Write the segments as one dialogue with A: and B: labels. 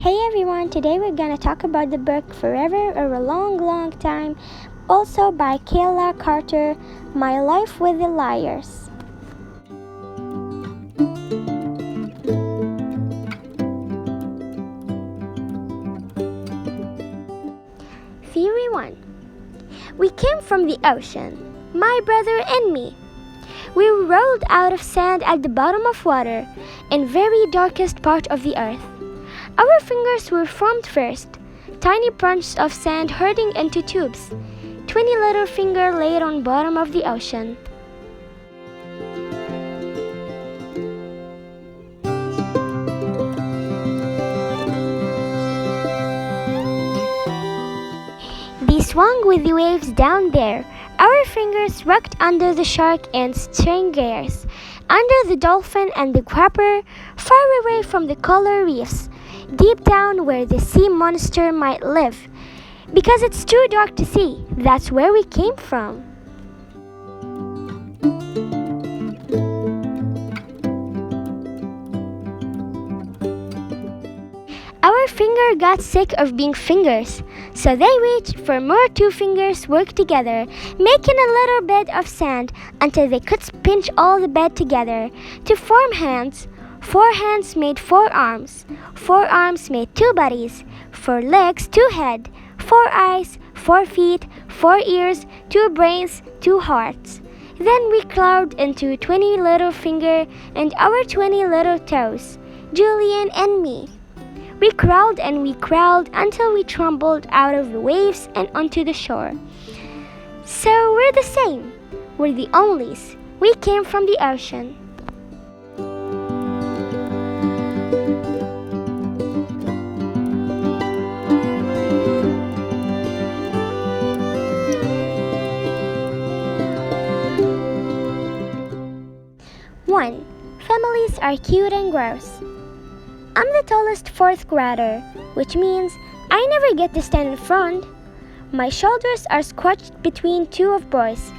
A: Hey everyone, today we're gonna talk about the book Forever or a Long, Long Time, also by Kayla Carter, My Life with the Liars. Theory 1. We came from the ocean, my brother and me. We rolled out of sand at the bottom of water, in very darkest part of the earth. Our fingers were formed first, tiny bunches of sand herding into tubes, 20 little fingers laid on bottom of the ocean. They swung with the waves down there. Our fingers rocked under the shark and stingrays, under the dolphin and the crabber, far away from the coral reefs, deep down where the sea monster might live. Because it's too dark to see, that's where we came from. Our finger got sick of being fingers, so they reached for more two fingers work together, making a little bed of sand until they could pinch all the bed together to form hands. 4 hands made 4 arms, 4 arms made 2 bodies, 4 legs 2 head, 4 eyes, 4 feet, 4 ears, 2 brains, 2 hearts. Then we carved into 20 little fingers and our 20 little toes, Julian and me. We crawled and we crawled until we tumbled out of the waves and onto the shore. So we're the same. We're the onlys. We came from the ocean. One, families are cute and gross. I'm the tallest 4th grader, which means I never get to stand in front. My shoulders are squashed between 2 of boys,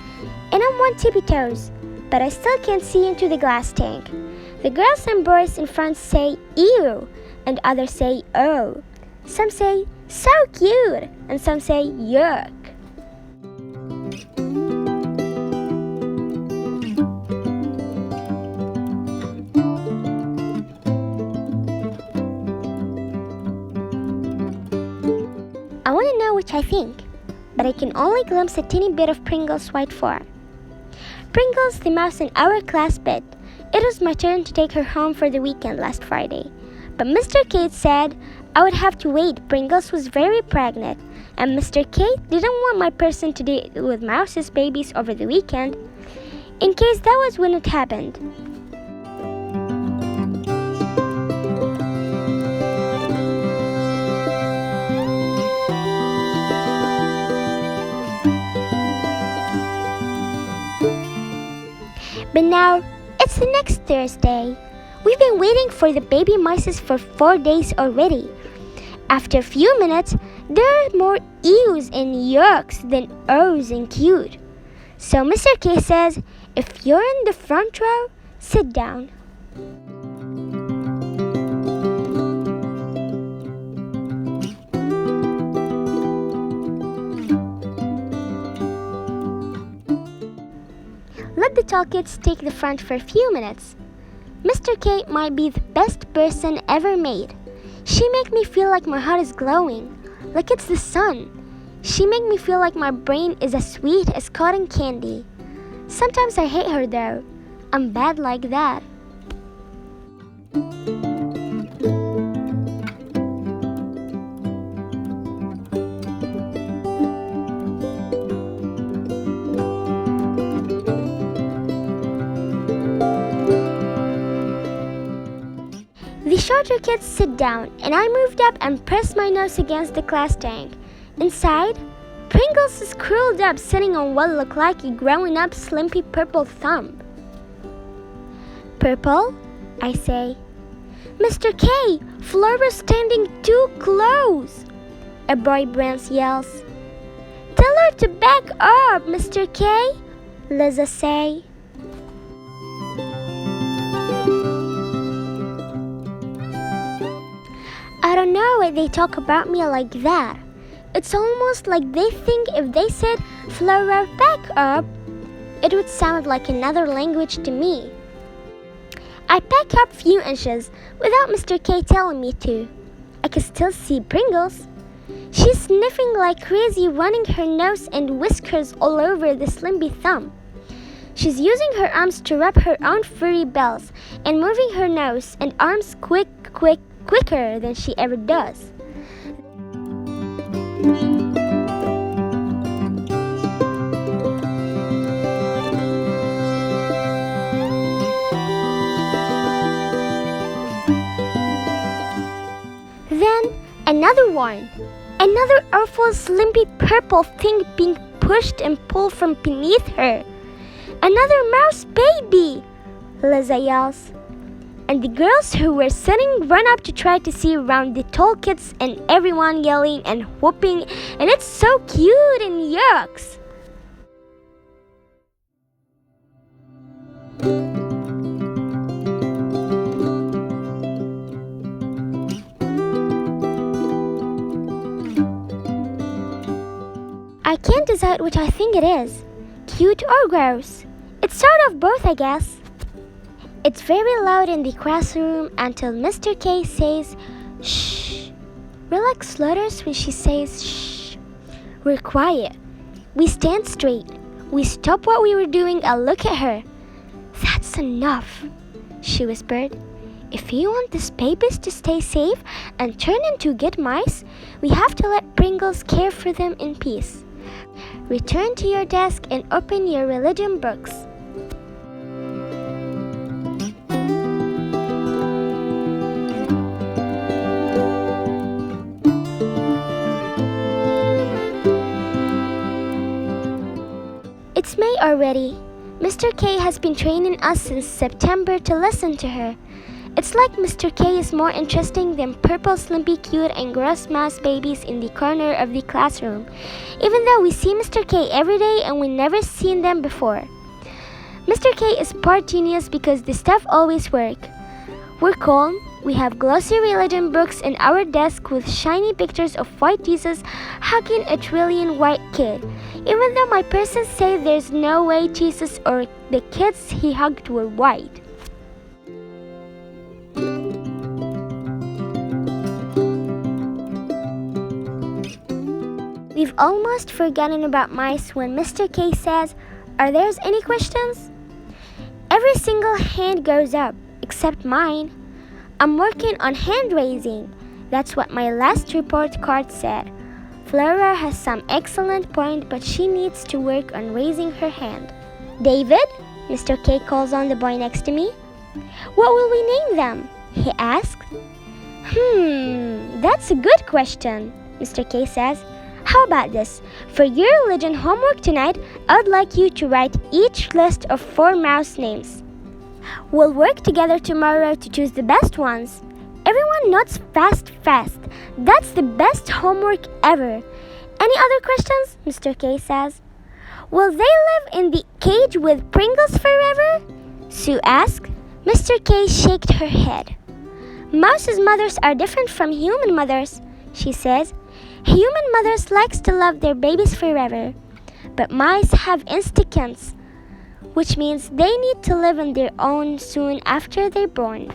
A: and I'm on tippy toes, but I still can't see into the glass tank. The girls and boys in front say ew, and others say oh. Some say so cute, and some say yuck. I want to know which I think, but I can only glimpse a teeny bit of Pringle's white form. Pringle's the mouse in our class bed. It was my turn to take her home for the weekend last Friday, but Mr. Kate said I would have to wait. Pringle's was very pregnant, and Mr. Kate didn't want my person to deal with mouse's babies over the weekend, in case that was when it happened. But now, it's the next Thursday. We've been waiting for the baby mice for 4 days already. After a few minutes, there are more ews and yucks than ohs and cute. So Mr. K says, if you're in the front row, sit down. Let the tall kids take the front for a few minutes. Mr. K might be the best person ever made. She make me feel like my heart is glowing, like it's the sun. She make me feel like my brain is as sweet as cotton candy. Sometimes I hate her though. I'm bad like that. The shorter kids sit down, and I moved up and pressed my nose against the glass tank. Inside, Pringles is curled up, sitting on what looked like a growing-up slimpy purple thumb. Purple? I say. Mr. K, Flora's standing too close, a boy Brance yells. Tell her to back up, Mr. K, Liza say. I don't don't know why they talk about me like that. It's almost like they think if they said Flora back up, it would sound like another language to me. I back up few inches without Mr. K telling me to. I can still see Pringles. She's sniffing like crazy, running her nose and whiskers all over the Slimpy thumb. She's using her arms to rub her own furry bells and moving her nose and arms quicker than she ever does. Then another one. Another awful slimpy purple thing being pushed and pulled from beneath her. Another mouse baby, Liza yells. And the girls who were sitting run up to try to see around the tall kids and everyone yelling and whooping, and it's so cute and yucks. I can't decide which I think it is, cute or gross. It's sort of both, I guess. It's very loud in the classroom until Mr. K says, shh. We're like slutters when she says, shh. We're quiet. We stand straight. We stop what we were doing and look at her. That's enough, she whispered. If you want these babies to stay safe and turn into good mice, we have to let Pringles care for them in peace. Return to your desk and open your religion books. It's May already. Mr. K has been training us since September to listen to her. It's like Mr. K is more interesting than purple, slimpy, cute, and gross mouse babies in the corner of the classroom, even though we see Mr. K every day and we never seen them before. Mr. K is part genius because the stuff always work. We're calm. We have glossy religion books in our desk with shiny pictures of white Jesus hugging a trillion white kid, even though my persons say there's no way Jesus or the kids he hugged were white. We've almost forgotten about mice when Mr. K says, "Are there any questions?" Every single hand goes up, except mine. I'm working on hand raising. That's what my last report card said. Flora has some excellent point, but she needs to work on raising her hand. David, Mr. K calls on the boy next to me. What will we name them? He asks. That's a good question, Mr. K says. How about this? For your religion homework tonight, I'd like you to write each list of 4 mouse names. We'll work together tomorrow to choose the best ones. Everyone nods fast. That's the best homework ever. Any other questions? Mr. K says. Will they live in the cage with Pringles forever? Sue asked. Mr. K shook her head. Mouse's mothers are different from human mothers, she says. Human mothers likes to love their babies forever, but mice have instincts, which means they need to live on their own soon after they're born.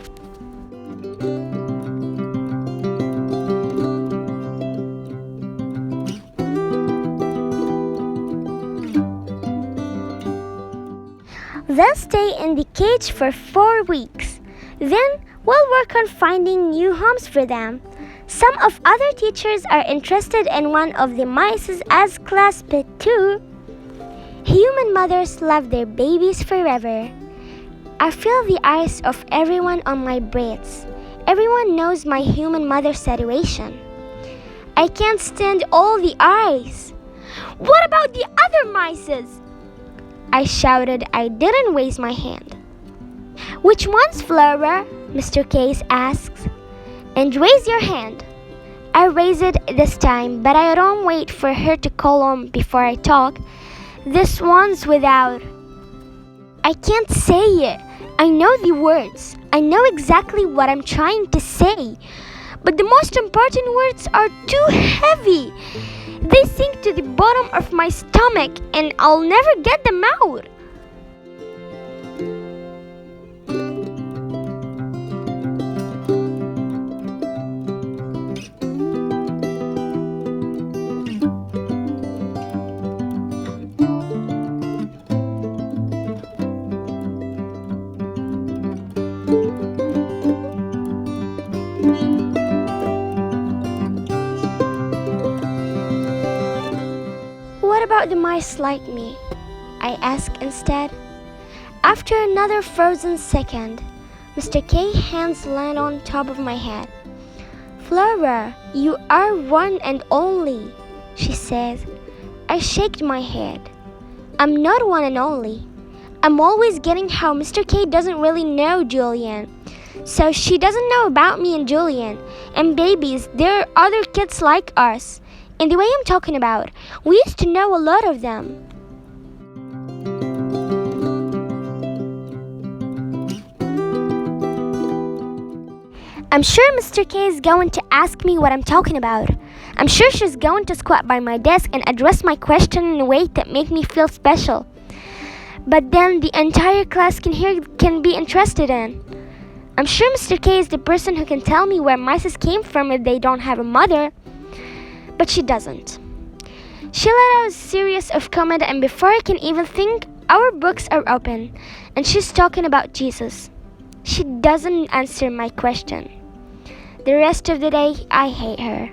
A: They'll stay in the cage for 4 weeks. Then we'll work on finding new homes for them. Some of other teachers are interested in one of the mice as class pet too. Human mothers love their babies forever. I feel the eyes of everyone on my breaths. Everyone knows my human mother situation. I can't stand all the eyes. What about the other mices? I shouted. I didn't raise my hand. Which ones, Flora? Mr. Case asks. And raise your hand. I raise it this time, but I don't wait for her to call on before I talk. This one's without. I can't say it. I know the words. I know exactly what I'm trying to say. but the most important words are too heavy. They sink to the bottom of my stomach and I'll never get them out. What about the mice like me? I ask instead. After another frozen second, Mr. K's hands land on top of my head. Flora, you are one and only, she says. I shake my head. I'm not one and only. I'm always getting how Mr. K doesn't really know Julian. So she doesn't know about me and Julian. And babies, there are other kids like us. In the way I'm talking about, we used to know a lot of them. I'm sure Mr. K is going to ask me what I'm talking about. I'm sure she's going to squat by my desk and address my question in a way that make me feel special. But then the entire class can be interested in. I'm sure Mr. K is the person who can tell me where mice came from if they don't have a mother. But she doesn't. She let out a series of comments, and before I can even think, our books are open, and she's talking about Jesus. She doesn't answer my question. The rest of the day, I hate her.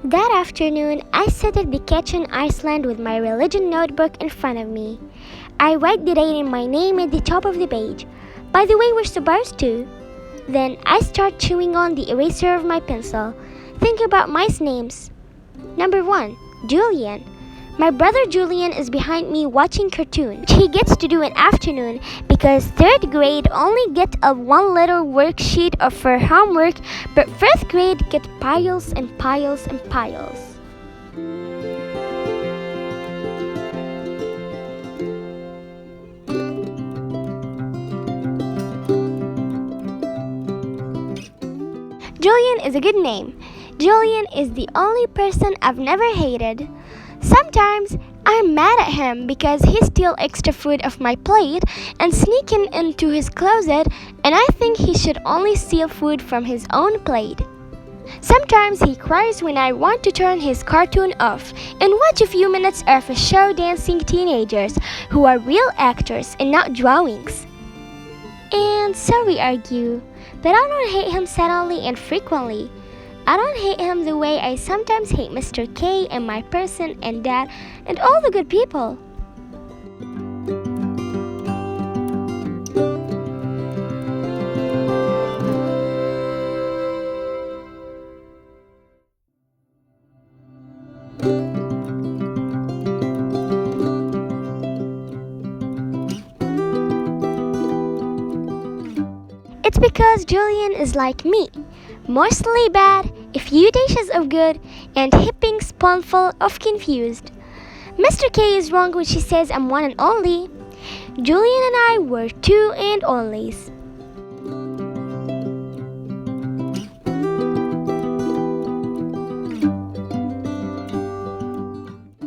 A: That afternoon, I sat at the kitchen island with my religion notebook in front of me. I write the date and my name at the top of the page, by the way we're supposed to. Then I start chewing on the eraser of my pencil, think about mice names. Number 1, Julian. My brother Julian is behind me watching cartoon. He gets to do an afternoon because 3rd grade only get a one little worksheet of her homework, but 1st grade get piles and piles and piles. Julian is a good name. Julian is the only person I've never hated. Sometimes I'm mad at him because he steals extra food off my plate and sneaking into his closet, and I think he should only steal food from his own plate. Sometimes he cries when I want to turn his cartoon off and watch a few minutes of a show dancing teenagers who are real actors and not drawings. And so we argue, but I don't hate him suddenly and frequently. I don't hate him the way I sometimes hate Mr. K and my person and Dad and all the good people. It's because Julian is like me, mostly bad, a few dashes of good, and heaping spoonful of confused. Mr. K is wrong when she says I'm one and only. Julian and I were two and onlys.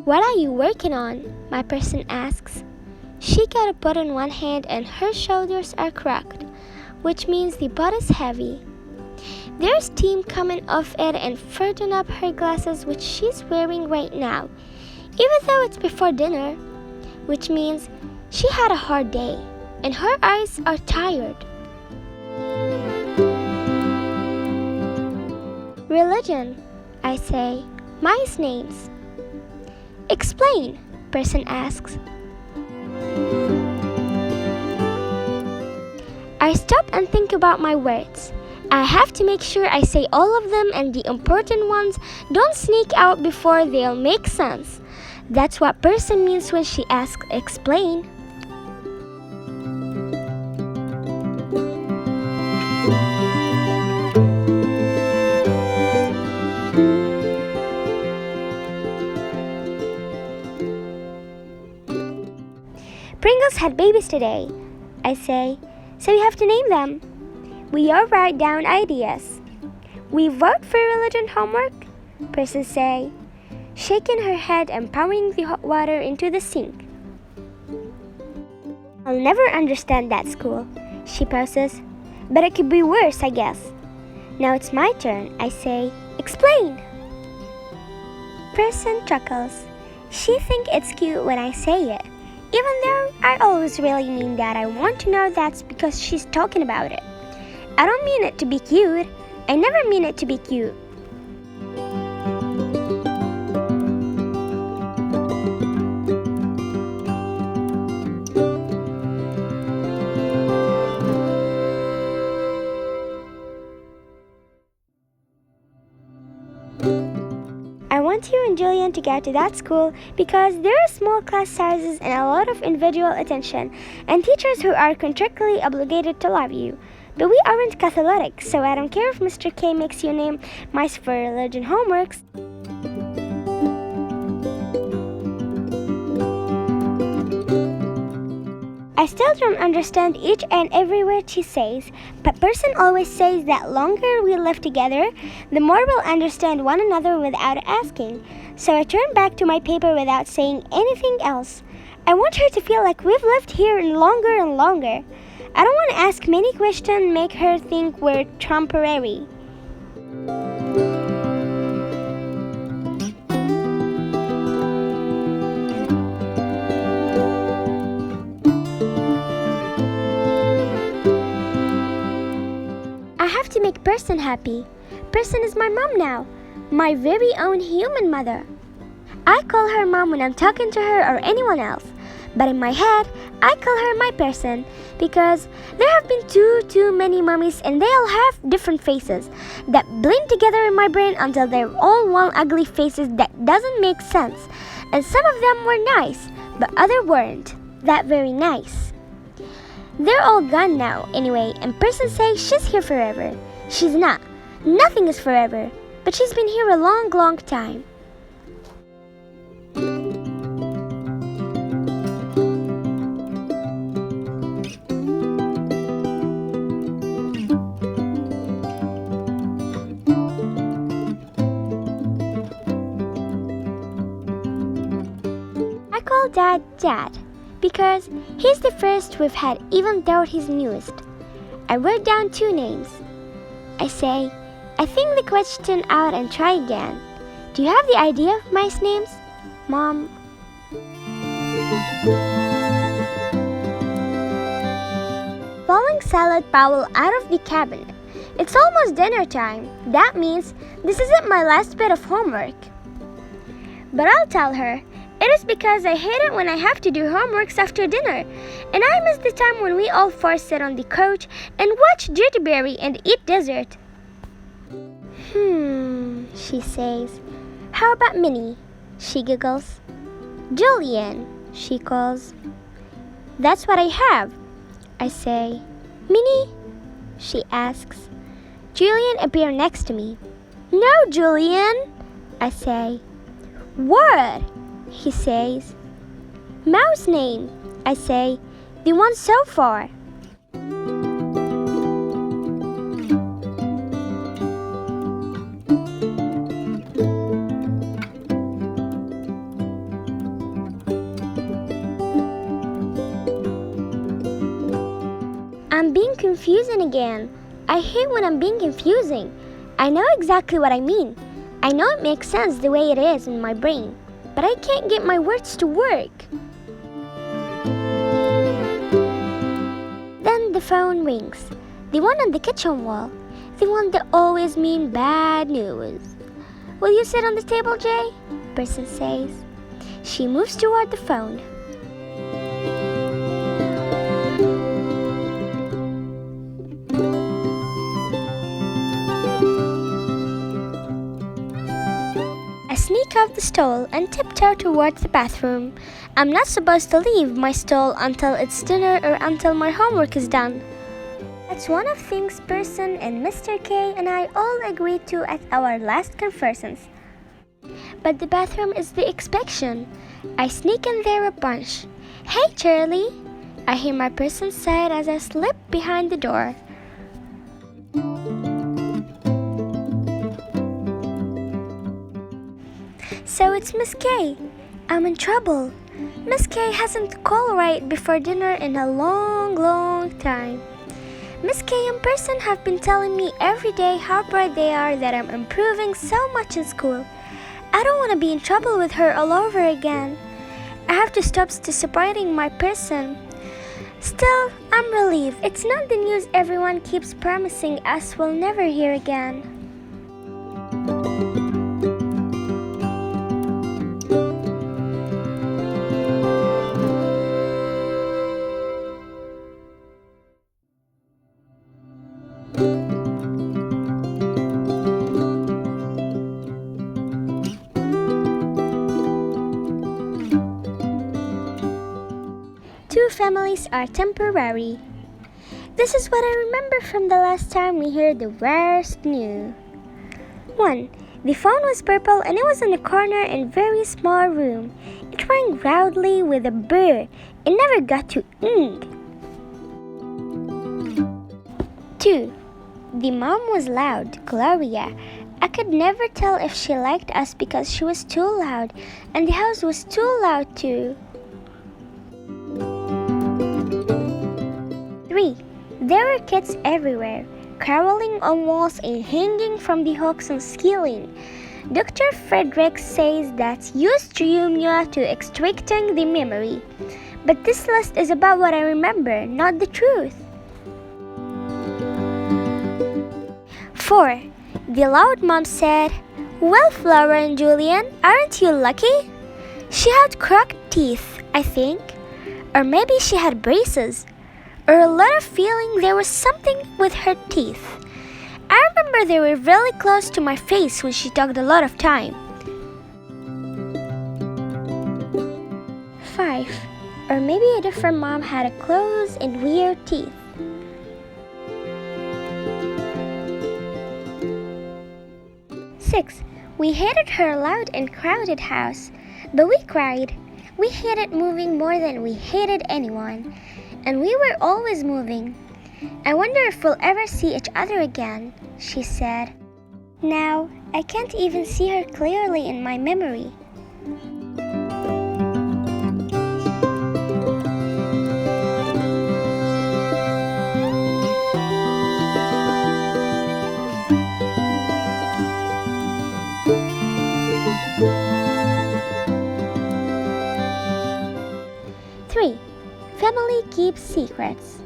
A: What are you working on? My person asks. She got a book in one hand and her shoulders are cracked, which means the book is heavy. There's steam coming off it and filling up her glasses, which she's wearing right now, even though it's before dinner, which means she had a hard day and her eyes are tired. Religion, I say. Mice names. Explain, person asks. I stop and think about my words. I have to make sure I say all of them and the important ones don't sneak out before they'll make sense. That's what person means when she asks explain. Pringles had babies today, I say, so we have to name them. We all write down ideas. We vote for religion homework, Person say, shaking her head and pouring the hot water into the sink. I'll never understand that school, she pauses, but it could be worse, I guess. Now it's my turn, I say. Explain! Person chuckles. She thinks it's cute when I say it, even though I always really mean that I want to know that's because she's talking about it. I don't mean it to be cute. I never mean it to be cute. I want you and Julian to go to that school because there are small class sizes and a lot of individual attention and teachers who are contractually obligated to love you. But we aren't Catholic, so I don't care if Mr. K makes you name mice for religion homeworks. I still don't understand each and every word she says, but Person always says that longer we live together, the more we'll understand one another without asking. So I turn back to my paper without saying anything else. I want her to feel like we've lived here longer and longer. I don't want to ask many questions and make her think we're temporary. I have to make Person happy. Person is my mom now, my very own human mother. I call her mom when I'm talking to her or anyone else, but in my head, I call her my Person because there have been too many mummies and they all have different faces that blend together in my brain until they're all one ugly faces that doesn't make sense. And some of them were nice, but others weren't that very nice. They're all gone now, anyway, and Person says she's here forever. She's not. Nothing is forever, but she's been here a long, long time. I call Dad Dad, because he's the first we've had even though he's newest. I wrote down 2 names. I say, I think the question out and try again. Do you have the idea of mice names, Mom? Falling salad bowl out of the cabinet. It's almost dinner time. That means this isn't my last bit of homework. But I'll tell her, it is because I hate it when I have to do homeworks after dinner, and I miss the time when we all 4 sit on the couch and watch Jitterberry and eat dessert. She says. How about Minnie? She giggles. Julian, she calls. That's what I have, I say. Minnie? She asks. Julian appears next to me. No, Julian, I say. What? He says. Mouse name, I say. The one so far. I'm being confusing again. I hate when I'm being confusing. I know exactly what I mean. I know it makes sense the way it is in my brain, but I can't get my words to work. Then the phone rings. The one on the kitchen wall. The one that always means bad news. Will you sit on the table, Jay? Person says. She moves toward the phone. I sneak off the stall and tiptoe towards the bathroom. I'm not supposed to leave my stall until it's dinner or until my homework is done. That's one of things Person and Mr. K and I all agreed to at our last conference. But the bathroom is the exception. I sneak in there a bunch. Hey, Charlie, I hear my person say it as I slip behind the door. So it's Miss K. I'm in trouble. Miss K hasn't called right before dinner in a long time. Miss K and person have been telling me every day how proud they are that I'm improving so much in school. I don't want to be in trouble with her all over again. I have to stop disappointing my person. Still, I'm relieved. It's not the news everyone keeps promising us we'll never hear again. Two families are temporary. This is what I remember from the last time we heard the worst news. 1. The phone was purple and it was in a corner in a very small room. It rang loudly with a burr. It never got to ing. 2. The mom was loud, Gloria. I could never tell if she liked us because she was too loud and the house was too loud too. 3. There were kids everywhere, crawling on walls and hanging from the hooks on ceiling. Dr. Frederick says that's used to extracting the memory. But this list is about what I remember, not the truth. 4. The loud mom said, "Well, Flora and Julian, aren't you lucky?" She had cracked teeth, I think. Or maybe she had braces. Or a lot of feeling there was something with her teeth. I remember they were really close to my face when she talked a lot of time. 5. Or maybe a different mom had a close and weird teeth. 6. We hated her loud and crowded house, but we cried. We hated moving more than we hated anyone, and we were always moving. I wonder if we'll ever see each other again, she said. Now, I can't even see her clearly in my memory. Family keeps secrets.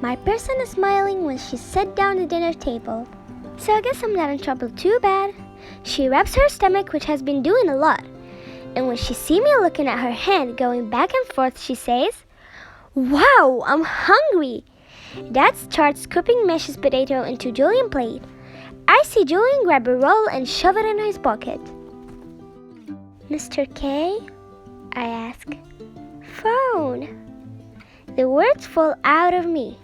A: My person is smiling when she sat down at the dinner table. So I guess I'm not in trouble too bad. She rubs her stomach, which has been doing a lot. And when she sees me looking at her hand going back and forth, she says, "Wow, I'm hungry." Dad starts scooping mashed potato into Julian's plate. I see Julian grab a roll and shove it in his pocket. "Mr. K?" I ask. "Phone." The words fall out of me.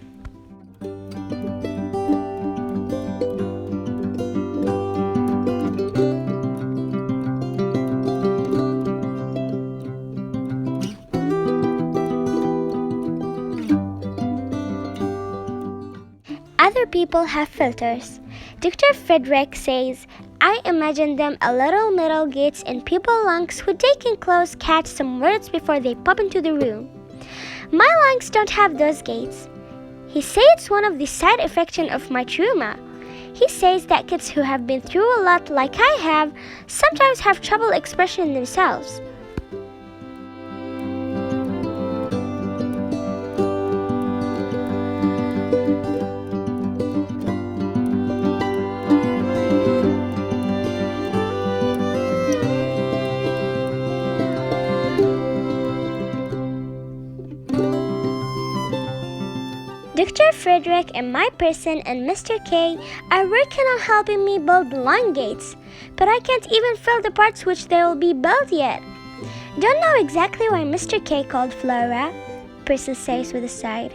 A: Other people have filters. Dr. Frederick says, I imagine them a little metal gates in people's lungs who they can close catch some words before they pop into the room. My lungs don't have those gates. He says it's one of the side effects of my trauma. He says that kids who have been through a lot like I have sometimes have trouble expressing themselves. Dr. Frederick and my person and Mr. K are working on helping me build lung gates, but I can't even fill the parts which they will be built yet. Don't know exactly why Mr. K called Flora, person says with a sigh.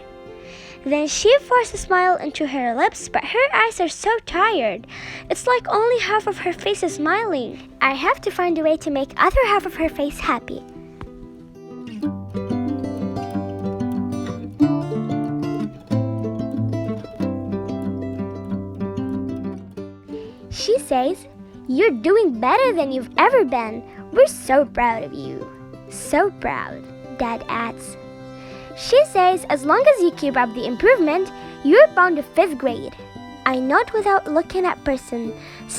A: Then she forced a smile into her lips, but her eyes are so tired. It's like only half of her face is smiling. I have to find a way to make other half of her face happy. says, "You're doing better than you've ever been. We're so proud of you." "So proud," Dad adds. She says as long as you keep up the improvement, you're bound to 5th grade. I nod without looking at Person,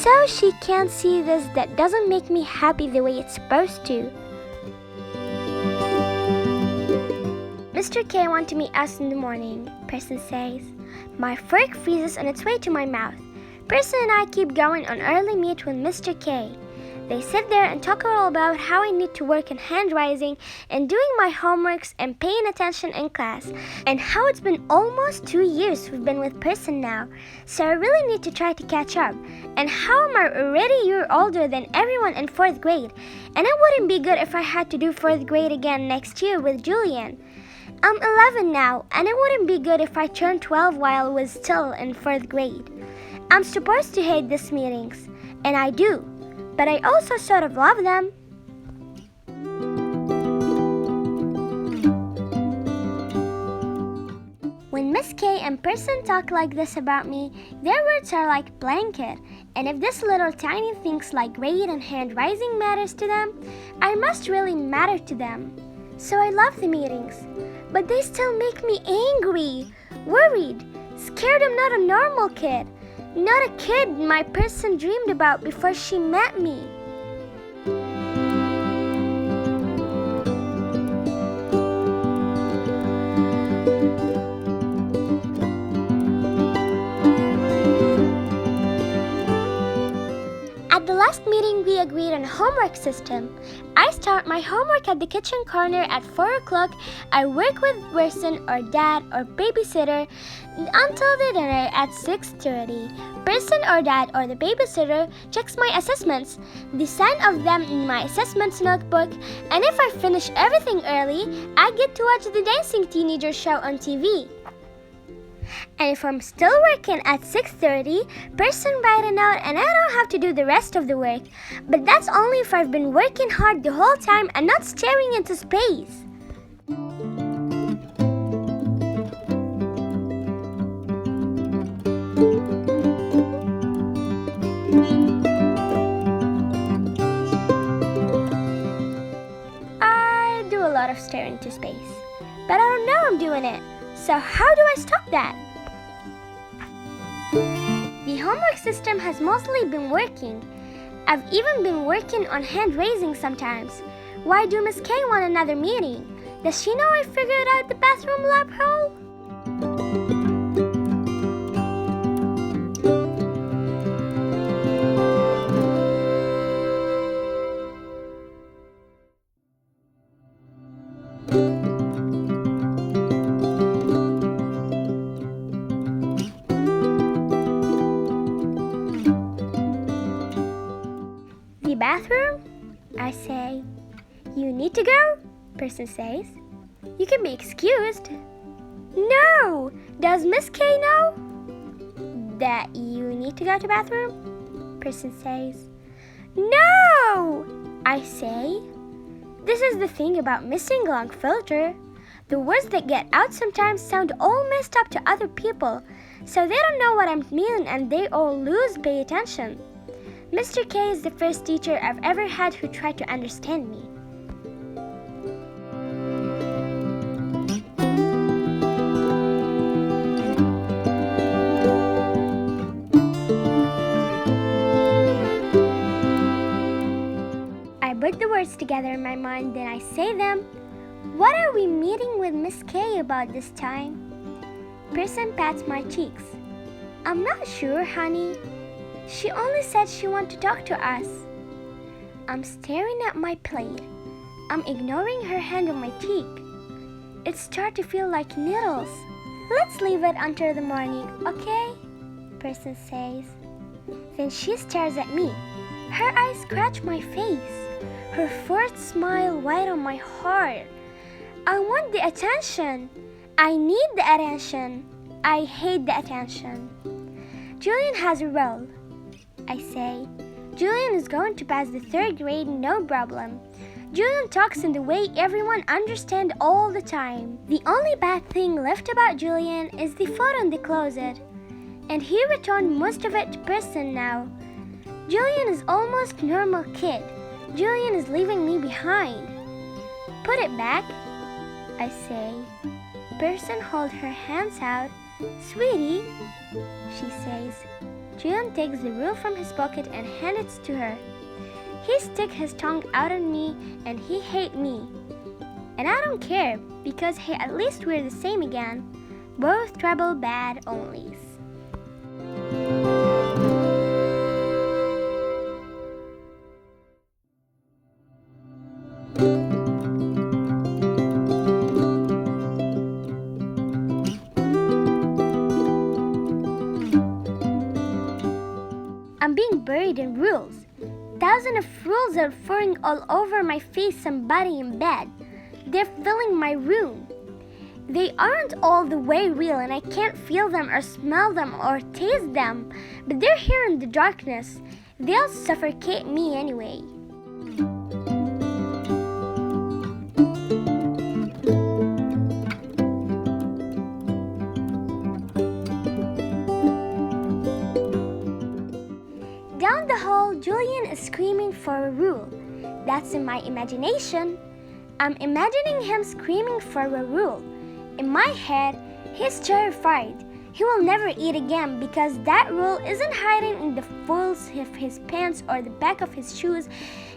A: so she can't see this. That doesn't make me happy the way it's supposed to. Mr. K wanted to meet us in the morning, Person says. My fork freezes on its way to my mouth. Person and I keep going on early meet with Mr. K. They sit there and talk all about how I need to work in handwriting and doing my homeworks and paying attention in class, and how it's been almost 2 years we've been with Person now, so I really need to try to catch up, and how am I already a year older than everyone in 4th grade, and it wouldn't be good if I had to do 4th grade again next year with Julian. I'm 11 now, and it wouldn't be good if I turned 12 while I was still in 4th grade. I'm supposed to hate these meetings, and I do. But I also sort of love them. When Miss K and Person talk like this about me, their words are like blanket, and if this little tiny things like grade and handwriting matters to them, I must really matter to them. So I love the meetings, but they still make me angry, worried, scared I'm not a normal kid. Not a kid my Person dreamed about before she met me. At the last meeting, we agreed on a homework system. I start my homework at the kitchen corner at 4 o'clock. I work with Person or Dad or babysitter until the dinner at 6:30. Person or Dad or the babysitter checks my assessments. They sign off them in my assessments notebook, and if I finish everything early, I get to watch the Dancing Teenager show on TV. And if I'm still working at 6:30, Person write a note and I don't have to do the rest of the work. But that's only if I've been working hard the whole time and not staring into space. I do a lot of staring into space, but I don't know I'm doing it. So how do I stop that? The homework system has mostly been working. I've even been working on hand raising sometimes. Why do Miss K want another meeting? Does she know I figured out the bathroom loophole? Bathroom? I say. You need to go? Person says. You can be excused. No! Does Miss K know that you need to go to bathroom? Person says. No! I say. This is the thing about missing long filter. The words that get out sometimes sound all messed up to other people, so they don't know what I mean and they all lose pay attention. Mr. K is the first teacher I've ever had who tried to understand me. I put the words together in my mind, then I say them. What are we meeting with Miss K about this time? Person pats my cheeks. I'm not sure, honey. She only said she wanted to talk to us. I'm staring at my plate. I'm ignoring her hand on my cheek. It starts to feel like needles. Let's leave it until the morning, okay? Person says. Then she stares at me. Her eyes scratch my face. Her forced smile wide on my heart. I want the attention. I need the attention. I hate the attention. Julian has a role. I say. Julian is going to pass the 3rd grade, no problem. Julian talks in the way everyone understands all the time. The only bad thing left about Julian is the photo in the closet, and he returned most of it to Person now. Julian is almost normal kid. Julian is leaving me behind. Put it back, I say. Person hold her hands out. Sweetie, she says. Julian takes the rule from his pocket and hands it to her. He stick his tongue out at me and he hate me. And I don't care because hey, at least we're the same again. Both trouble bad onlys. I'm being buried in rules. Thousands of rules are falling all over my face. Somebody in bed. They're filling my room. They aren't all the way real and I can't feel them or smell them or taste them. But they're here in the darkness. They'll suffocate me anyway. Down the hall, Julian is screaming for a rule. That's in my imagination. I'm imagining him screaming for a rule. In my head, he's terrified. He will never eat again because that rule isn't hiding in the folds of his pants or the back of his shoes.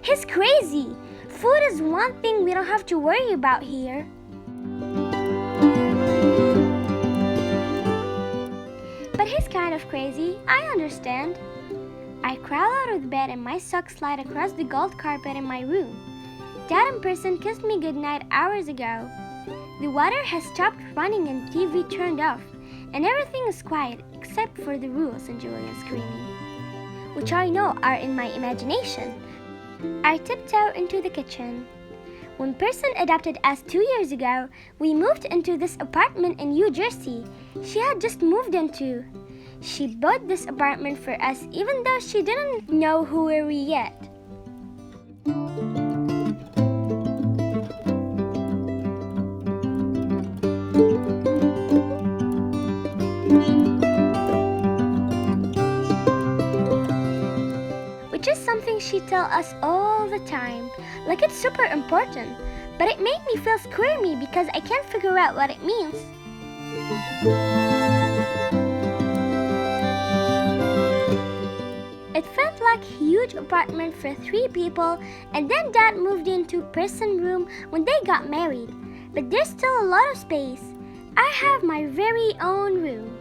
A: He's crazy. Food is one thing we don't have to worry about here. But he's kind of crazy. I understand. I crawl out of the bed and my socks slide across the gold carpet in my room. Dad and Person kissed me goodnight hours ago. The water has stopped running and TV turned off, and everything is quiet except for the rules and Julian screaming, which I know are in my imagination. I tiptoe into the kitchen. When Person adopted us 2 years ago, we moved into this apartment in New Jersey she had just moved into. She bought this apartment for us even though she didn't know who we were yet. Which is something she tells us all the time, like it's super important. But it made me feel squirmy because I can't figure out what it means. It felt like a huge apartment for 3 people, and then Dad moved into Person's room when they got married. But there's still a lot of space. I have my very own room.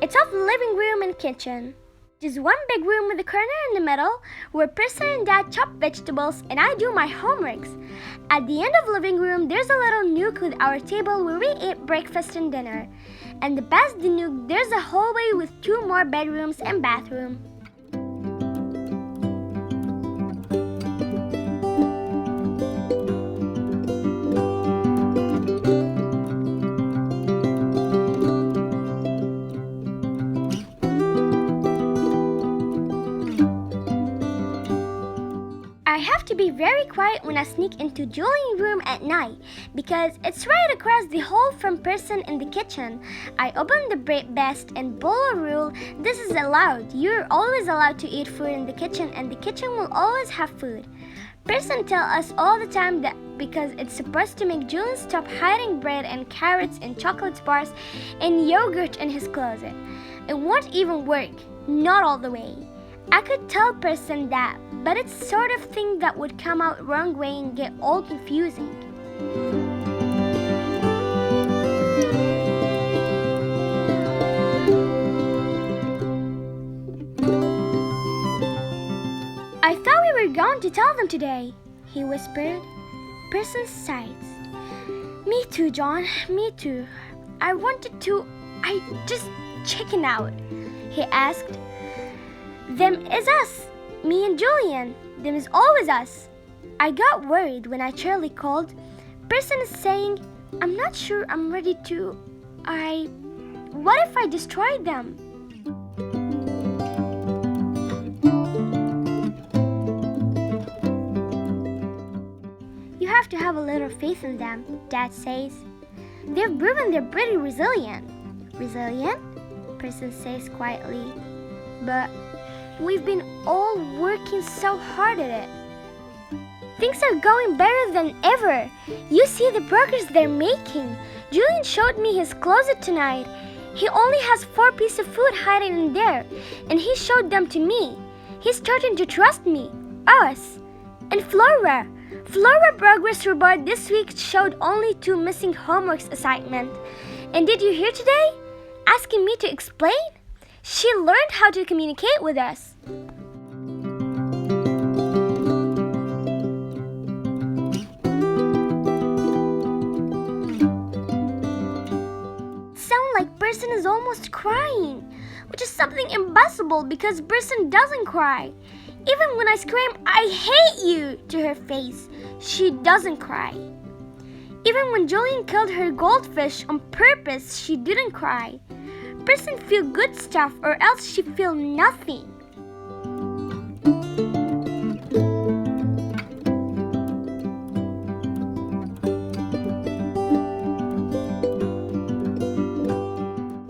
A: It's off the living room and kitchen. Just one big room with a corner in the middle where Person and Dad chop vegetables and I do my homeworks. At the end of the living room, there's a little nook with our table where we eat breakfast and dinner. And past the nook, there's a hallway with 2 more bedrooms and bathroom. I have to be very quiet when I sneak into Julian's room at night because it's right across the hall from Person in the kitchen. I open the best and follow a rule. This is allowed. You're always allowed to eat food in the kitchen and the kitchen will always have food. Person tell us all the time that because it's supposed to make Julian stop hiding bread and carrots and chocolate bars and yogurt in his closet. It won't even work. Not all the way. I could tell Person that, but it's sort of thing that would come out wrong way and get all confusing. I thought we were going to tell them today, he whispered. Person sighs. Me too, John, me too. I wanted to, I just chicken out, he asked. Them is us, me and Julian. Them is always us. I got worried when I Charlie called. Person is saying, I'm not sure I'm ready to, what if I destroyed them? You have to have a little faith in them, Dad says. They've proven they're pretty resilient. Resilient? Person says quietly. But We've been all working so hard at it. Things are going better than ever. You see the progress they're making. Julian showed me his closet tonight. He only has 4 pieces of food hiding in there, and he showed them to me. He's starting to trust me, us. And Flora progress report this week showed only 2 missing homework assignments. And did you hear today? Asking me to explain? She learned how to communicate with us. Sound like person is almost crying, which is something impossible because person doesn't cry. Even when I scream, "I hate you," to her face, she doesn't cry. Even when Julian killed her goldfish on purpose, she didn't cry. Person feel good stuff or else she feel nothing.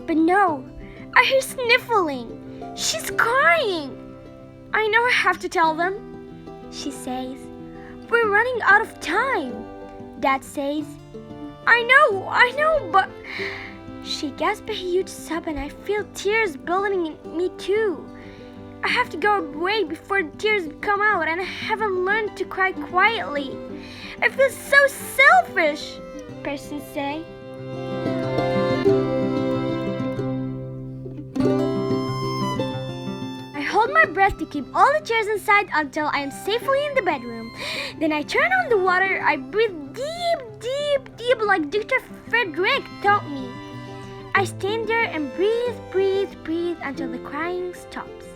A: But no, I hear sniffling. She's crying. I know I have to tell them. She says, "We're running out of time." Dad says, I know, but..." She gasps a huge sob and I feel tears building in me too. I have to go away before the tears come out and I haven't learned to cry quietly. I feel so selfish, person say. I hold my breath to keep all the tears inside until I am safely in the bedroom. Then I turn on the water. I breathe deep, deep, deep like Dr. Frederick taught me. I stand there and breathe, breathe, breathe until the crying stops.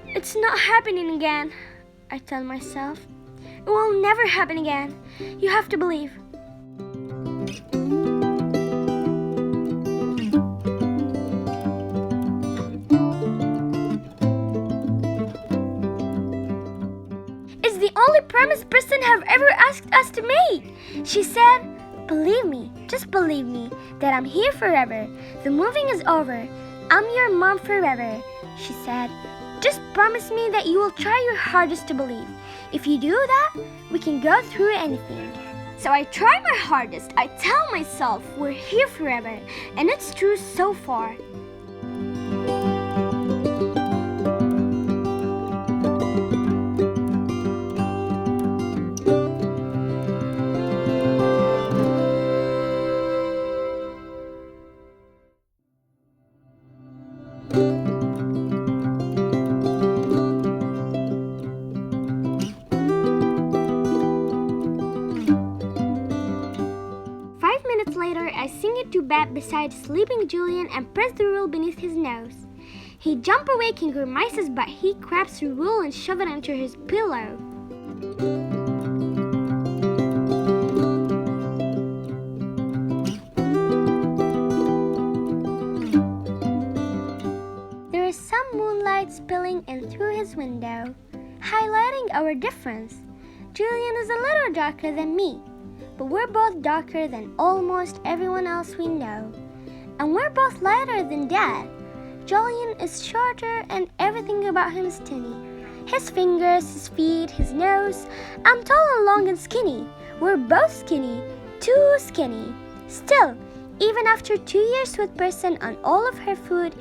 A: It's not happening again, I tell myself. It will never happen again. You have to believe. It's the only promise person have ever asked us to make. She said, "Believe me, just believe me, that I'm here forever. The moving is over. I'm your mom forever," she said. "Just promise me that you will try your hardest to believe. If you do that, we can go through anything." So I try my hardest. I tell myself we're here forever, and it's true so far. Later, I sing it to bed beside sleeping Julian and press the rule beneath his nose. He jump awake and grimaces, but he grabs the rule and shoves it under his pillow. There is some moonlight spilling in through his window, highlighting our difference. Julian is a little darker than me, but we're both darker than almost everyone else we know. And we're both lighter than Dad. Julian is shorter and everything about him is tiny. His fingers, his feet, his nose. I'm tall and long and skinny. We're both skinny, too skinny. Still, even after 2 years with person on all of her food,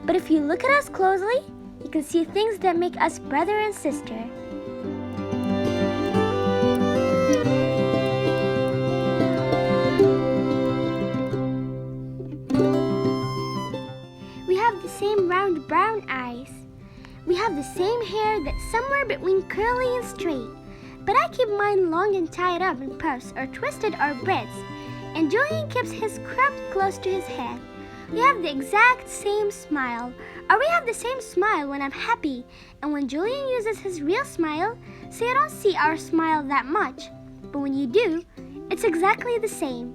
A: but if you look at us closely, you can see things that make us brother and sister. Same round brown eyes. We have the same hair that's somewhere between curly and straight, but I keep mine long and tied up in puffs or twisted or braids, and Julian keeps his cropped close to his head. We have the exact same smile, or we have the same smile when I'm happy, and when Julian uses his real smile, so you don't see our smile that much, but when you do, it's exactly the same.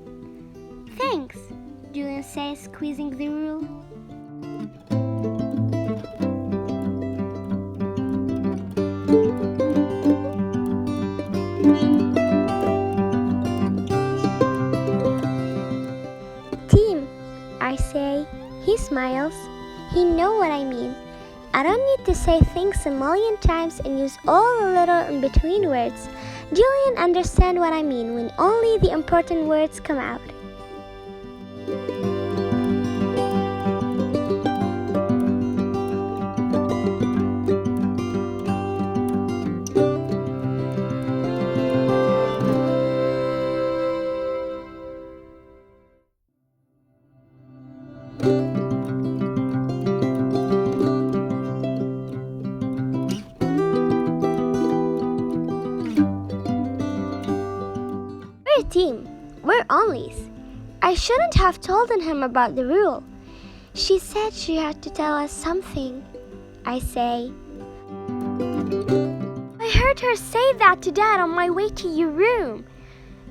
A: Thanks, Julian says, squeezing the rule. Team, I say. He smiles. He knows what I mean. I don't need to say things a million times and use all the little in-between words. Julian understands what I mean when only the important words come out. We're a team. We're onlys. I shouldn't have told him about the rule. She said she had to tell us something. I say. I heard her say that to Dad on my way to your room.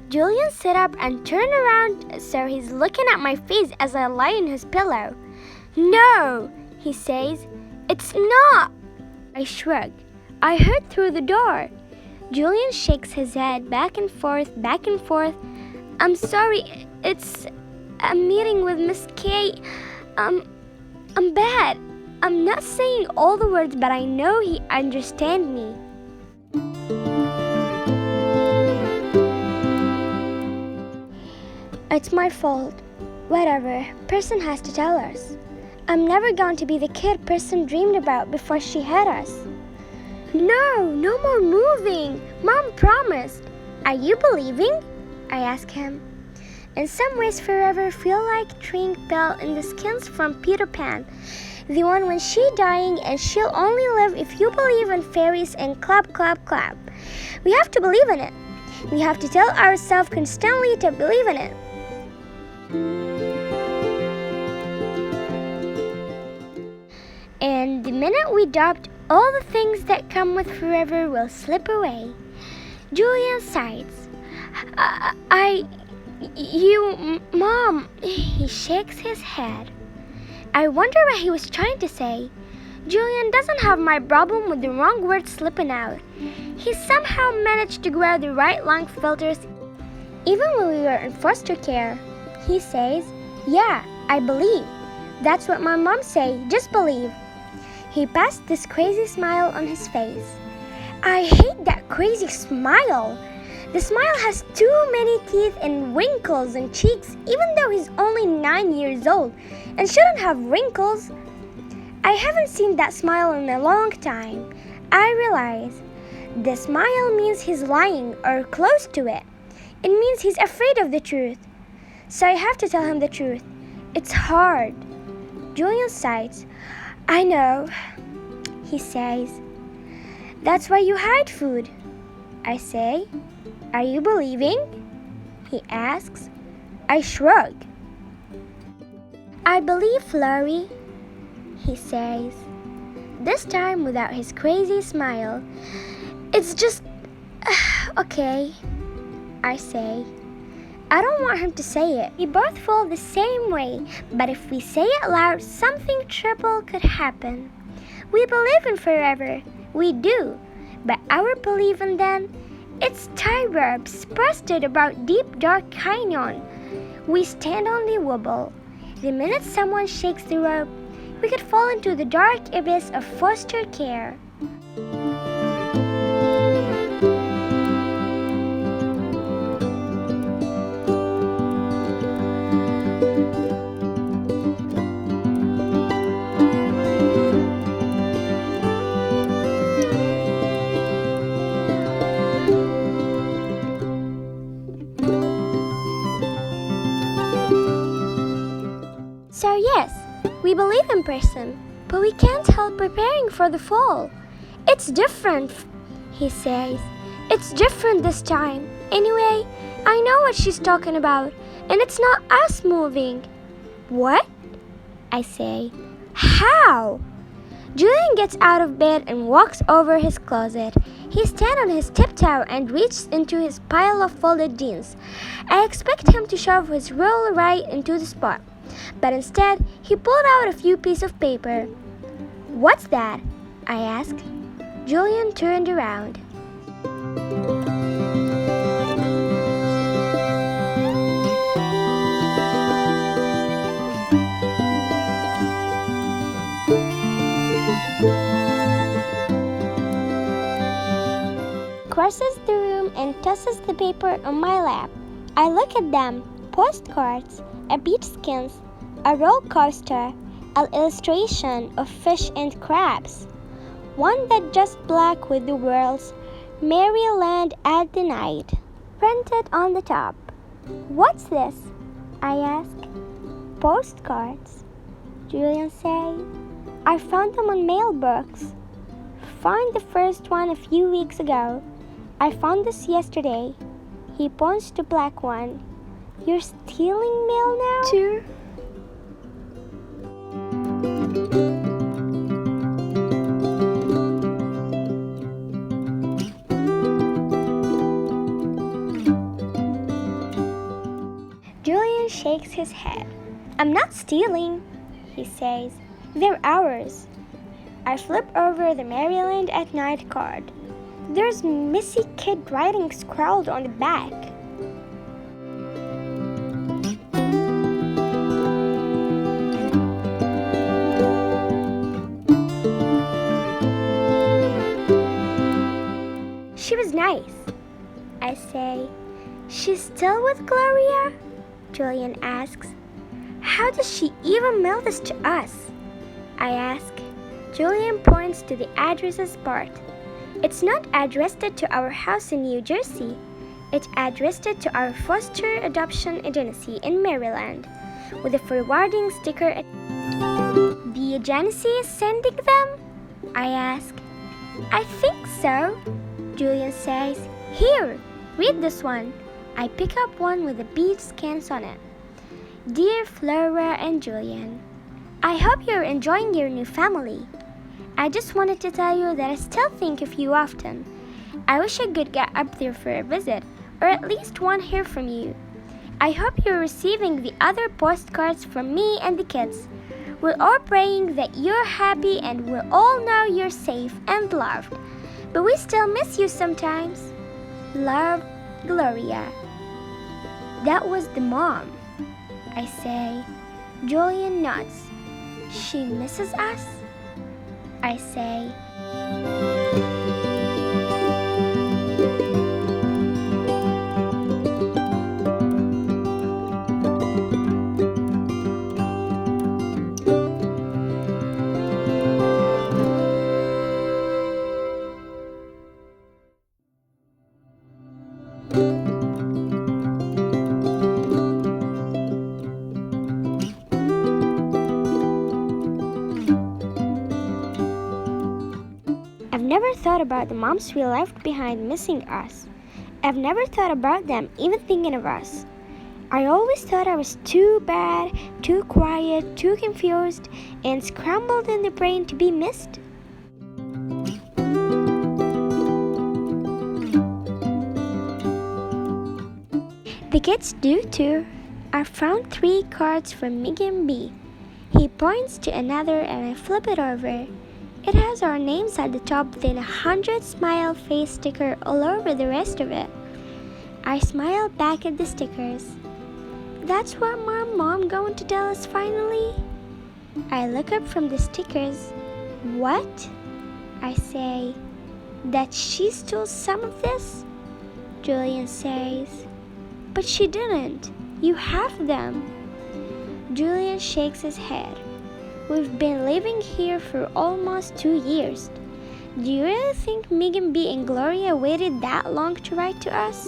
A: Julian sat up and turned around so he's looking at my face as I lie in his pillow. No, he says. It's not. I shrug. I heard through the door. Julian shakes his head back and forth, back and forth. I'm sorry, it's a meeting with Miss K. I'm bad. I'm not saying all the words, but I know he understands me. It's my fault. Whatever. Person has to tell us. I'm never going to be the kid Person dreamed about before she had us. No more moving. Mom promised. Are you believing? I ask him. In some ways, forever feel like Twink Belle in the skins from Peter Pan. The one when she dying and she'll only live if you believe in fairies and clap, clap, clap. We have to believe in it. We have to tell ourselves constantly to believe in it. And the minute we adopt, all the things that come with forever will slip away. Julian sighs. Mom. He shakes his head. I wonder what he was trying to say. Julian doesn't have my problem with the wrong words slipping out. He somehow managed to grab the right lung filters. Even when we were in foster care, he says, yeah, I believe. That's what my mom say, just believe. He passed this crazy smile on his face. I hate that crazy smile. The smile has too many teeth and wrinkles and cheeks, even though he's only 9 years old and shouldn't have wrinkles. I haven't seen that smile in a long time. I realize the smile means he's lying or close to it. It means he's afraid of the truth. So I have to tell him the truth. It's hard. Julian sighs. I know, he says. That's why you hide food. I say. Are you believing? He asks. I shrug. I believe, Flurry, he says. This time without his crazy smile. It's just... okay, I say. I don't want him to say it. We both feel the same way, but if we say it loud, something triple could happen. We believe in forever. We do. But our belief in them, it's tie ropes posted about deep dark canyon. We stand on the wobble. The minute someone shakes the rope, we could fall into the dark abyss of foster care. So yes, we believe in person, but we can't help preparing for the fall. It's different, he says. It's different this time. Anyway, I know what she's talking about, and it's not us moving. What? I say. How? Julian gets out of bed and walks over his closet. He stands on his tiptoe and reaches into his pile of folded jeans. I expect him to shove his roll right into the spot, but instead he pulled out a few pieces of paper. What's that? I asked. Julian turned around. crosses the room and tosses the paper on my lap. I look at them. Postcards, a beach skins, a roller coaster, an illustration of fish and crabs. One that just black with the words Maryland at the night printed on the top. What's this? I ask. Postcards, Julian says. I found them on mailbox. Found the first one a few weeks ago. I found this yesterday. He points to black one. You're stealing mail now?
B: Too.
A: Julian shakes his head. I'm not stealing, he says. They're ours. I flip over the Maryland at Night card. There's Missy Kid writing scrawled on the back. She was nice, I say. She's still with Gloria? Julian asks. How does she even mail this to us? I ask. Julian points to the addresses part. It's not addressed to our house in New Jersey. It's addressed to our foster adoption agency in Maryland, with a forwarding sticker. The agency is sending them? I ask. I think so, Julian says. Here, read this one. I pick up one with the beach skins on it. Dear Flora and Julian, I hope you're enjoying your new family. I just wanted to tell you that I still think of you often. I wish I could get up there for a visit, or at least one hear from you. I hope you're receiving the other postcards from me and the kids. We're all praying that you're happy and we'll all know you're safe and loved. But we still miss you sometimes. Love, Gloria. That was the mom, I say. Julian nods. She misses us? I say. I've never thought about the moms we left behind missing us. I've never thought about them even thinking of us. I always thought I was too bad, too quiet, too confused, and scrambled in the brain to be missed. The kids do too. I found 3 cards from Megan B. He points to another and I flip it over. It has our names at the top with a 100 smile face sticker all over the rest of it. I smile back at the stickers. That's what my mom going to tell us finally? I look up from the stickers. What? I say. That she stole some of this? Julian says. But she didn't. You have them. Julian shakes his head. We've been living here for almost 2 years. Do you really think Megan B and Gloria waited that long to write to us?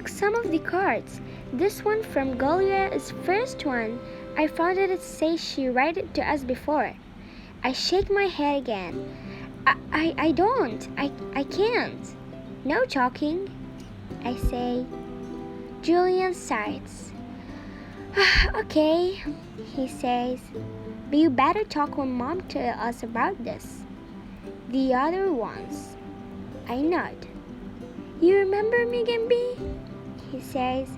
A: took some of the cards. This one from Gloria is first one. I found it says she wrote it to us before. I shake my head again. I don't. I can't. No talking, I say. Julian sighs. Okay, he says. But you better talk when Mom tells us about this. The other ones. I nod. You remember me, Gimby? He says.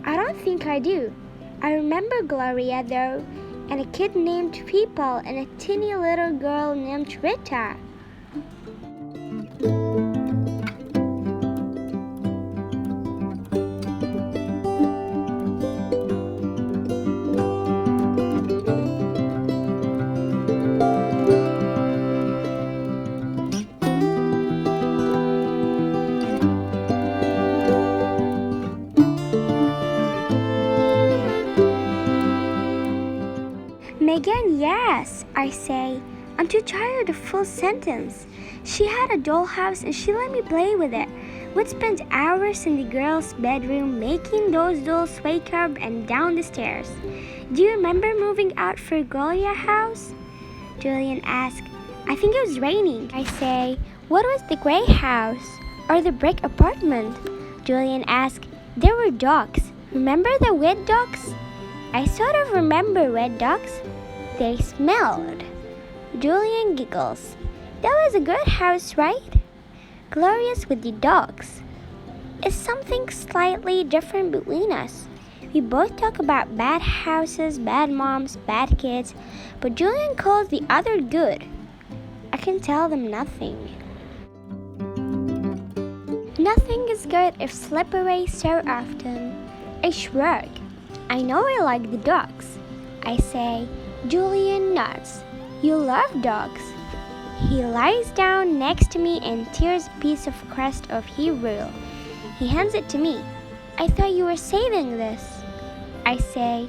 A: I don't think I do. I remember Gloria though, and a kid named People and a teeny little girl named Rita. Megan, yes, I say. I'm too tired of full sentence. She had a dollhouse and she let me play with it. We'd spend hours in the girls' bedroom making those dolls wake up and down the stairs. Do you remember moving out for Gloria house? Julian asks. I think it was raining. I say, what was the gray house? Or the brick apartment? Julian asks. There were dogs. Remember the wet dogs? I sort of remember wet dogs. They smelled. Julian giggles. That was a good house, right? Glorious with the dogs. It's something slightly different between us. We both talk about bad houses, bad moms, bad kids, but Julian calls the other good. I can tell them nothing. Nothing is good if slip away so often. I shrug. I know I like the dogs. I say. Julian nods. You love dogs. He lies down next to me and tears a piece of crust of Hebrew. He hands it to me. I thought you were saving this. I say,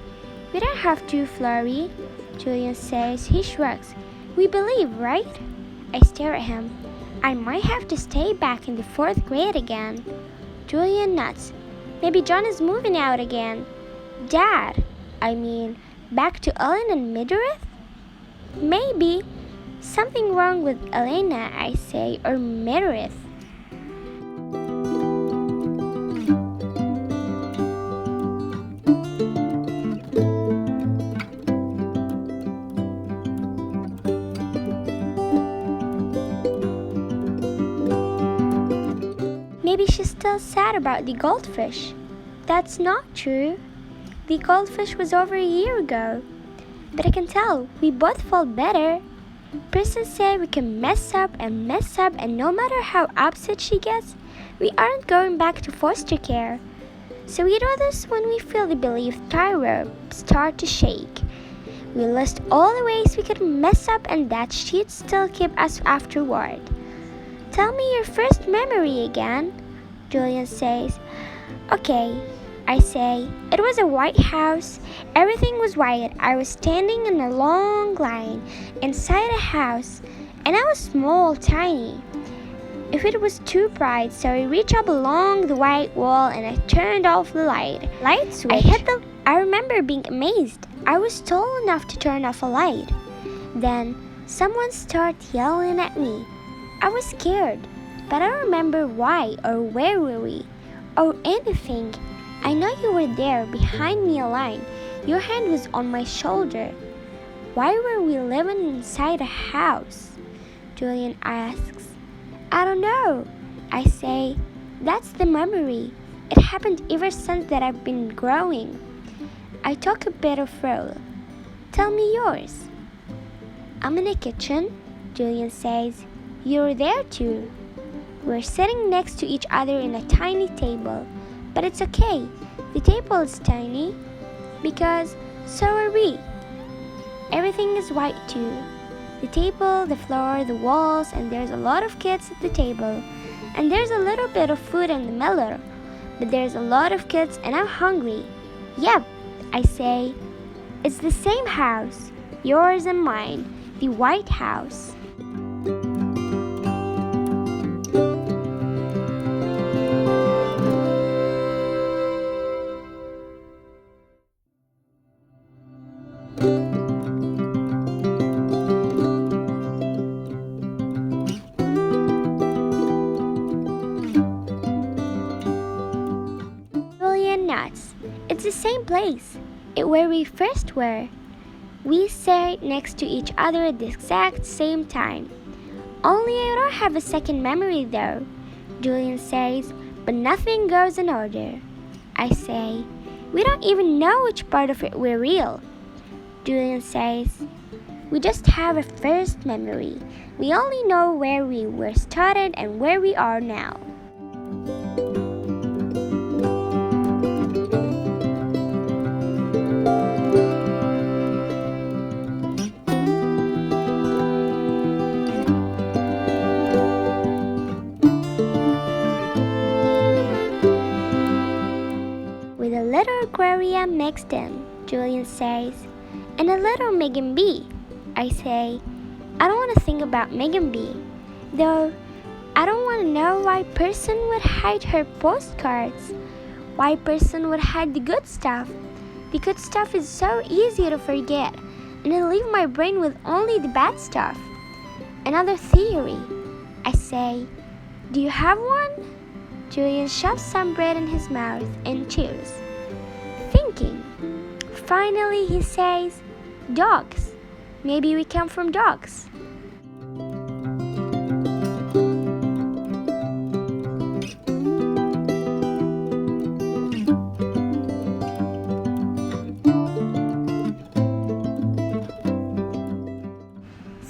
A: we don't have to, Flurry. Julian says. He shrugs. We believe, right? I stare at him. I might have to stay back in the 4th grade again. Julian nods. Maybe John is moving out again. Dad, back to Ellen and Midorith? Maybe. Something wrong with Elena, I say, or Midorith. Maybe she's still sad about the goldfish. That's not true. The goldfish was over a year ago. But I can tell we both felt better. Priscilla said we can mess up and no matter how upset she gets, we aren't going back to foster care. So we do this when we feel the belief thyroid start to shake. We list all the ways we could mess up and that she'd still keep us afterward. Tell me your first memory again, Julian says. Okay, I say. It was a white house. Everything was white. I was standing in a long line inside a house, and I was small, tiny. If it was too bright, so I reached up along the white wall and I turned off the light switch. I remember being amazed. I was tall enough to turn off a light. Then someone started yelling at me. I was scared, but I don't remember why or where were we or anything. I know you were there behind me a line. Your hand was on my shoulder. Why were we living inside a house? Julian asks. I don't know. I say, that's the memory. It happened ever since that I've been growing. I talk a bit of role. Tell me yours. I'm in the kitchen, Julian says. You're there too. We're sitting next to each other in a tiny table. But it's okay. The table is tiny because so are we. Everything is white too. The table, the floor, the walls, and there's a lot of kids at the table. And there's a little bit of food in the middle. But there's a lot of kids and I'm hungry. Yep, I say. It's the same house, yours and mine, the White House. same place, where we first were. We sat next to each other at the exact same time. Only I don't have a second memory though, Julian says, but nothing goes in order. I say, we don't even know which part of it we're real. Julian says, we just have a first memory. We only know where we were started and where we are now. With a little Aquaria mixed in, Julian says, and a little Megan B. I say, I don't want to think about Megan B. Though, I don't want to know why person would hide her postcards. Why person would hide the good stuff. The good stuff is so easy to forget, and I leave my brain with only the bad stuff. Another theory. I say, do you have one? Julian shoves some bread in his mouth and chews, thinking. Finally, he says, dogs. Maybe we come from dogs.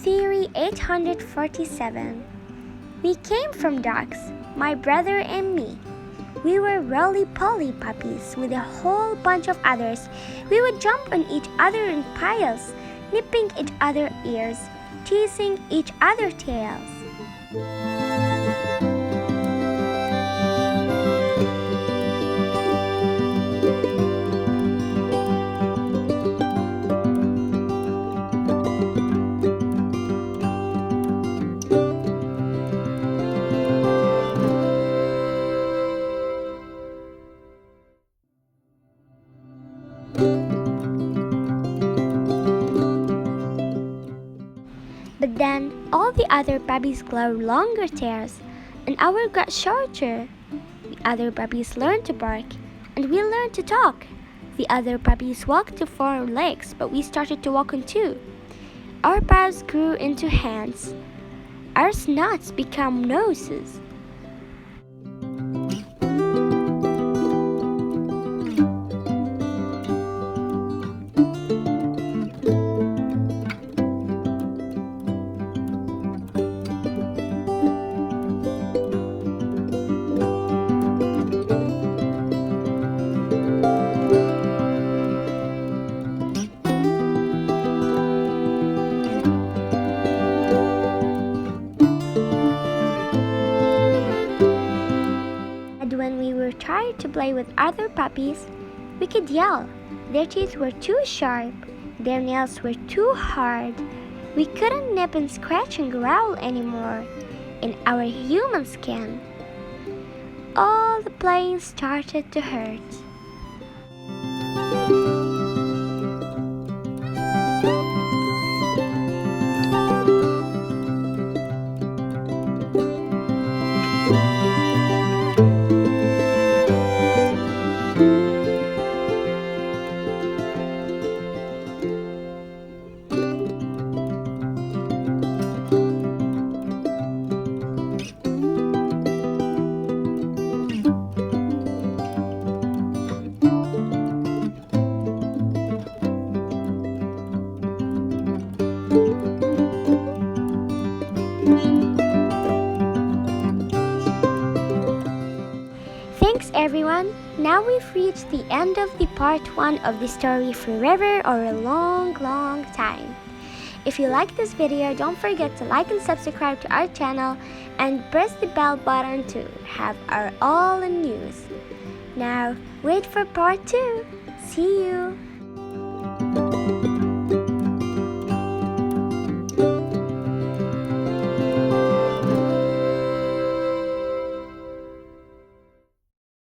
A: Theory 847. We came from dogs, my brother and me. We were roly-poly puppies with a whole bunch of others. We would jump on each other in piles, nipping each other's ears, teasing each other's tails. But then, all the other puppies grew longer tails, and ours got shorter. The other puppies learned to bark, and we learned to talk. The other puppies walked to 4 legs, but we started to walk on 2. Our paws grew into hands. Our snouts became noses. When we were trying to play with other puppies, we could yell. Their teeth were too sharp. Their nails were too hard. We couldn't nip and scratch and growl anymore in our human skin. All the playing started to hurt. Thanks everyone. Now we've reached the end of the part 1 of the story Forever or a Long, Long Time. If you like this video, don't forget to like and subscribe to our channel and press the bell button to have our all in news. Now, wait for part 2. See you!